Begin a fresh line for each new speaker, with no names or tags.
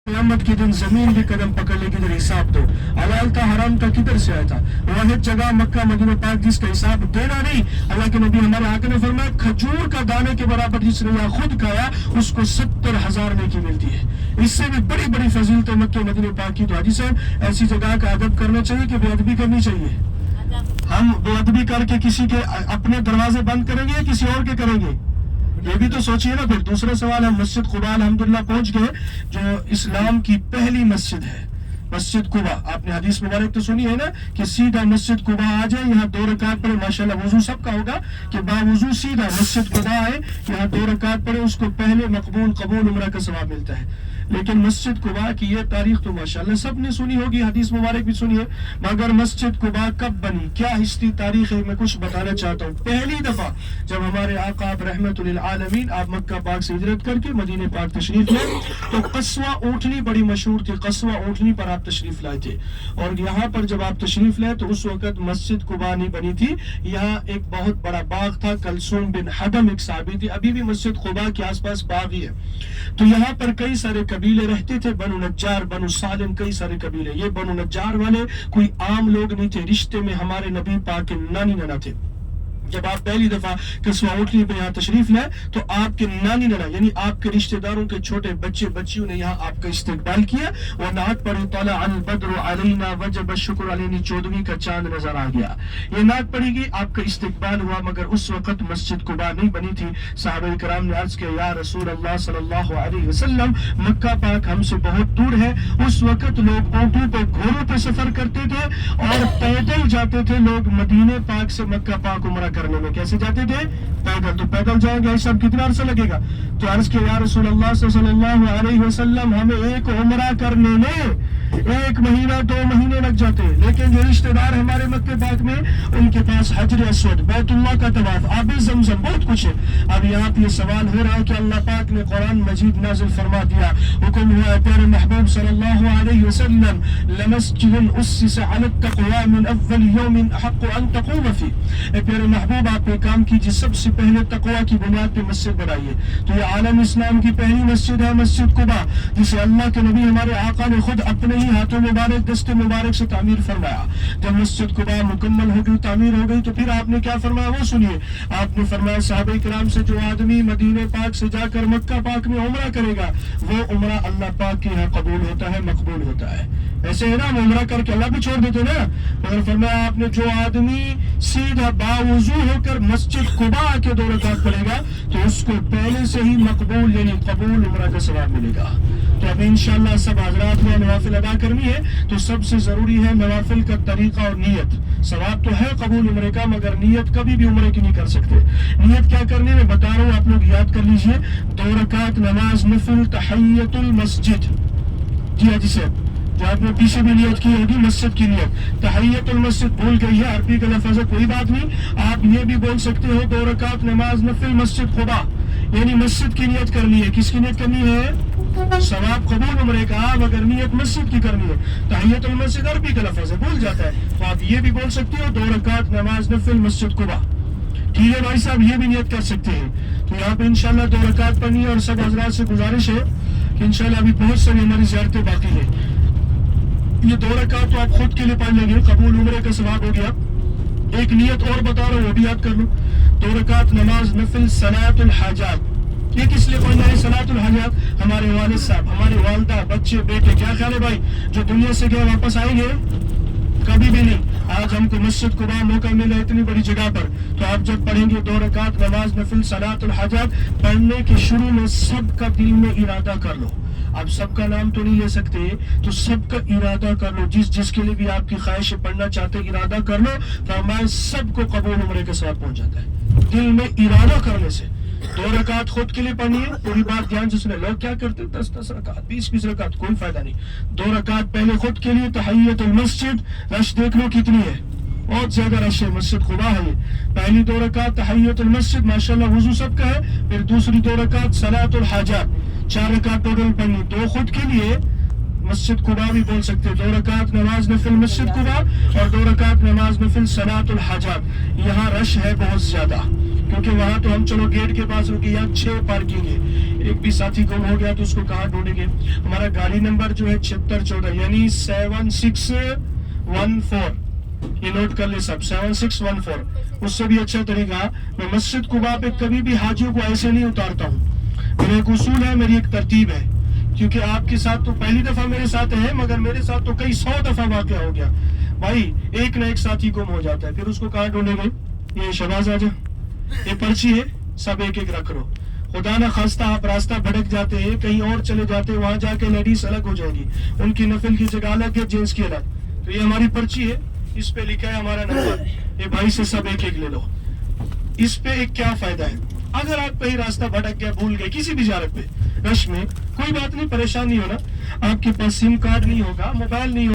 قیامت کے دن زمین بھی قدم پکڑ لے کدھر حساب دو، حلال کا حرام کا کدھر سے آیا تھا؟ واحد جگہ مکہ مدینہ پاک جس کا حساب دینا نہیں، اللہ کے نبی ہمارے آقا نے فرمایا کھجور کا دانے کے برابر جس نے یہاں خود کھایا اس کو 70,000 نیکی ملتی ہے۔ اس سے بھی بڑی بڑی فضیلتیں مکہ مدینہ پاک کی۔ تو حاجی صاحب ایسی جگہ کا ادب کرنا چاہیے کہ بے ادبی کرنی چاہیے؟ ہم بے ادبی کر کے کسی کے اپنے دروازے بند کریں گے یا کسی اور کے کریں گے؟ یہ بھی تو سوچئے نا۔ پھر دوسرا سوال ہے، مسجد قباء الحمدللہ پہنچ گئے جو اسلام کی پہلی مسجد ہے، مسجد قباء۔ آپ نے حدیث مبارک تو سنی ہے نا کہ سیدھا مسجد قباء آ جائے، یہاں 2 رکعت پڑھے، ماشاءاللہ وضو سب کا ہوگا کہ باوضو سیدھا مسجد قباء آئے، یہاں 2 رکعت پڑھے، اس کو پہلے مقبول قبول عمرہ کا ثواب ملتا ہے۔ لیکن مسجد قباء کی یہ تاریخ تو ماشاءاللہ سب نے سنی ہوگی، حدیث مبارک بھی سنی ہے، مگر مسجد قباء کب بنی، کیا ہسٹری تاریخ ہے، میں کچھ بتانا چاہتا ہوں۔ پہلی دفعہ جب ہمارے آقا رحمت للعالمین آپ مکہ پاک سے ہجرت کر کے مدینہ پاک تشریف لائے تو قصوہ اونٹنی بڑی مشہور تھی، قصوہ اونٹنی پر آپ تشریف لائے تھے، اور یہاں پر جب آپ تشریف لائے تو اس وقت مسجد قباء نہیں بنی تھی، یہاں ایک بہت بڑا باغ تھا، کلثوم بن حدم ایک صحابی تھی، ابھی بھی مسجد قباء کے آس پاس باغ ہی ہے۔ تو یہاں پر کئی سارے قبیلے رہتے تھے، بنو نجار، بنو سالم، کئی سارے قبیلے۔ یہ بنو نجار والے کوئی عام لوگ نہیں تھے، رشتے میں ہمارے نبی پاک کے نانی نانا تھے۔ جب آپ پہلی دفعہ قصوہ اونٹنی پہ یہاں تشریف لائے تو آپ کے نانی نانا یعنی آپ کے رشتہ داروں کے چھوٹے بچے بچیوں نے یہاں آپ کا استقبال کیا، اور نعت پڑھی طلع البدر علینا وجب الشکر علینا، 14ویں کا چاند نظر آ گیا، یہ نعت پڑھی گئی، آپ کا استقبال ہوا۔ مگر اس وقت مسجد قباء نہیں بنی تھی۔ صحابہ کرام نے عرض کیا یا رسول اللہ صلی اللہ علیہ وسلم، مکہ پاک ہم سے بہت دور ہے، اس وقت لوگ اونٹوں پہ گھوڑوں پہ سفر کرتے تھے اور پیدل جاتے تھے لوگ مدینہ پاک سے مکہ پاک عمرہ کرنے میں۔ کیسے جاتے تھے؟ پیدل۔ تو پیدل جائیں گے ایسا کتنا عرصہ لگے گا؟ تو عرض کیا یا رسول اللہ صلی اللہ علیہ وسلم، ہمیں ایک عمرہ کرنے میں 1 مہینہ 2 مہینے لگ جاتے، لیکن جو رشتہ دار ہمارے مکہ پاک میں ان کے پاس حجر اسود، بیت اللہ کا طواف، آب زمزم، بہت کچھ ہے۔ اب یہاں پہ یہ سوال ہو رہا ہے کہ اللہ پاک نے قرآن مجید نازل فرما دیا، حکم ہوا پیارے محبوب صلی اللہ علیہ وسلم لمسجد اسس علی التقوی من اول یوم احق ان تقوم فیہ، اے پیارے محبوب آپ ایک کام کیجیے، سب سے پہلے تقوی کی بنیاد پہ مسجد بنائیے۔ تو یہ عالم اسلام کی پہلی مسجد ہے مسجد قباء، جسے اللہ کے نبی ہمارے آقا نے خود اپنے ہی ہاتھوں مبارک دست مبارک سے تعمیر فرمایا۔ جب مسجد قباء مکمل ہو گئی، تعمیر ہو گئی، تو پھر آپ نے کیا فرمایا وہ سنیے۔ آپ نے فرمایا صحابہ کرام سے جو آدمی مدینہ پاک سے جا کر مکہ پاک میں عمرہ کرے گا وہ عمرہ اللہ پاک کے یہاں قبول ہوتا ہے، مقبول ہوتا ہے۔ ایسے ہے نا، ہم عمرہ کر کے اللہ بھی چھوڑ دیتے نا، مگر فرمایا آپ نے جو آدمی سیدھا باوضو ہو کر مسجد قباء کے 2 رکعت پڑھے گا تو اس کو پہلے سے ہی مقبول یعنی قبول عمرہ کا ثواب ملے گا۔ تو اب انشاءاللہ سب حضرات نے نوافل ادا کرنی ہے، تو سب سے ضروری ہے نوافل کا طریقہ اور نیت۔ ثواب تو ہے قبول عمرے کا، مگر نیت کبھی بھی عمرے کی نہیں کر سکتے۔ نیت کیا کرنی ہے میں بتا رہا ہوں، آپ لوگ یاد کر لیجئے، 2 رکعت نماز نفل تحیت المسجد، جی حاجی صاحب جو آپ نے پیچھے بھی نیت کی ہوگی، مسجد کی نیت، تحیت المسجد بھول گئی ہے، عربی کا لفظ ہے کوئی بات نہیں، آپ یہ بھی بول سکتے ہو 2 رکعت نماز نفل مسجد قباء، یعنی مسجد کی نیت کرنی ہے۔ کس کی نیت کرنی ہے؟ ثواب قبول عمرے کا، مگر نیت مسجد کی کرنی ہے۔ تحیت المسجد عربی کا لفظ ہے، بھول جاتا ہے، تو آپ یہ بھی بول سکتے ہو 2 رکعت نماز نفل مسجد قباء، ٹھیک ہے بھائی صاحب، یہ بھی نیت کر سکتے ہیں۔ تو یہاں پہ انشاءاللہ 2 رکعت پڑھنی ہے، اور سب حضرات سے گزارش ہے کہ انشاءاللہ ابھی بہت ساری ہماری زیارتیں باقی ہیں، یہ 2 رکعت تو آپ خود کے لیے پڑھ لیں گے، قبول عمرے کا ثواب ہو گیا۔ ایک نیت اور بتا رہا ہوں وہ بھی یاد کر لو، 2 رکعت نماز نفل صلاۃ الحاجات، یہ کس لیے پڑھنا ہے صلاۃ الحاجات؟ ہمارے والد صاحب، ہماری والدہ، بچے، بیٹے، کیا خیال ہے بھائی، جو دنیا سے گئے واپس آئیں گے؟ کبھی بھی نہیں۔ آج ہم کو مسجد قباء موقع ملا اتنی بڑی جگہ پر، تو آپ جب پڑھیں گے 2 رکعت نماز نفل صلاۃ الحاجات، پڑھنے کے شروع میں سب کا دل میں ارادہ کر لو، آپ سب کا نام تو نہیں لے سکتے، تو سب کا ارادہ کر لو، جس کے لیے بھی آپ کی خواہش پڑھنا چاہتے ارادہ کر لو، فرمائے سب کو قبول عمرے کے ساتھ پہنچ جاتا ہے دل میں ارادہ کرنے سے۔ 2 رکعت خود کے لیے پڑھنی ہے، پوری بات دھیان سے سنیں۔ لوگ کیا کرتے 10 رکعت 20 رکعت، کوئی فائدہ نہیں۔ 2 رکعت پہلے خود کے لیے، تحیت المسجد، رش دیکھ لو کتنی ہے، بہت زیادہ رش ہے، مسجد قباء ہے یہ۔ پہلی 2 رکعت تحیت المسجد، ماشاءاللہ وضو سب کا ہے، پھر دوسری 2 رکعت صلاۃ الحاجات، 4 رکعت ٹوٹل پڑھنی، 2 خود کے لیے، مسجد قبا بھی بول سکتے ہیں. 2 رکعت نماز نفل مسجد قبا اور 2 رکعت نماز نفل صلاۃ الحاجات. یہاں رش ہے بہت زیادہ کیونکہ وہاں تو ہم چلو گیٹ کے پاس رکے, یہاں 6 پارکنگ ہے. ایک بھی ساتھی گم ہو گیا تو اس کو کہاں ڈھونڈیں گے. ہمارا گاڑی نمبر جو ہے 7614 یعنی 7614, یہ نوٹ کر لے سب, 7614. اس سے بھی اچھا طریقہ, میں مسجد قبا پہ کبھی بھی حاجیوں کو ایسے نہیں اتارتا ہوں. میرا ایک اصول ہے, میری ایک ترتیب ہے, کیونکہ آپ کے ساتھ تو پہلی دفعہ میرے ساتھ ہے, مگر میرے ساتھ تو کئی 100 دفعہ واقعہ ہو گیا. بھائی ایک نہ ایک ساتھی گم ہو جاتا ہے, پھر اس کو کہاں ڈھونڈیں گے. یہ شہباز آجا, یہ پرچی ہے, سب ایک ایک رکھ لو. خدا نہ خواستہ آپ راستہ بھٹک جاتے ہیں, کہیں اور چلے جاتے ہیں, وہاں جا کے لیڈیز الگ ہو جائے گی, ان کی نفل کی جگہ الگ ہے, جینس کی الگ. تو یہ ہماری پرچی ہے, اس پہ لکھا ہے ہمارا نمبر, یہ بھائی سے سب ایک ایک لے لو. اس پہ ایک کیا فائدہ ہے, اگر آپ کہیں راستہ بھٹک گئے, بھول گئے کسی بھی زیارت پہ رش میں, کوئی بات نہیں, پریشان نہیں ہونا. آپ کے پاس سم کارڈ نہیں ہوگا, موبائل نہیں ہوگا,